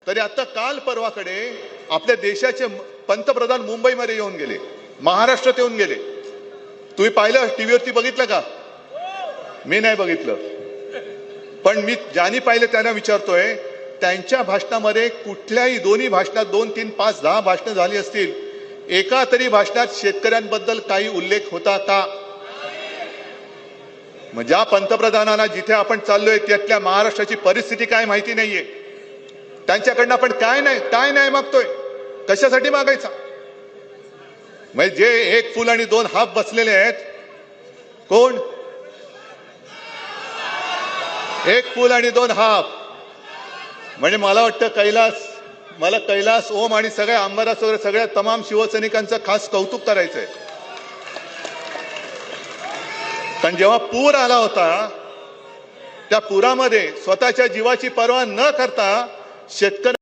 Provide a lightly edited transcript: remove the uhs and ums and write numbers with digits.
तरी आता काल परवाकडे आपल्या देशाचे पंतप्रधान मुंबईमध्ये येऊन गेले, महाराष्ट्रात येऊन गेले. तुम्ही पाहिलं, टीव्हीवरती बघितलं का? मी नाही बघितलं, पण मी ज्यांनी पाहिलं त्यांना विचारतोय, त्यांच्या भाषणामध्ये कुठल्याही दोन्ही भाषणात 2, 3, 5, 10 भाषणं झाली असतील, एका तरी भाषणात शेतकऱ्यांबद्दल काही उल्लेख होता का? मग ज्या पंतप्रधानांना जिथे आपण चाललोय त्यातल्या महाराष्ट्राची परिस्थिती काय माहिती नाहीये, त्यांच्याकडनं आपण काय नाही मागतोय, कशासाठी मागायचा? म्हणजे जे एक फुल आणि दोन हाफ बसलेले आहेत, कोण? एक फुल आणि दोन हाफ. म्हणजे मला वाटतं कैलास ओम आणि सगळ्या आमदारासह सगळ्या तमाम शिवसैनिकांचं खास कौतुक करायचंय. कारण जेव्हा पूर आला होता, त्या पुरामध्ये स्वतःच्या जीवाची पर्वा न करता शेतकरी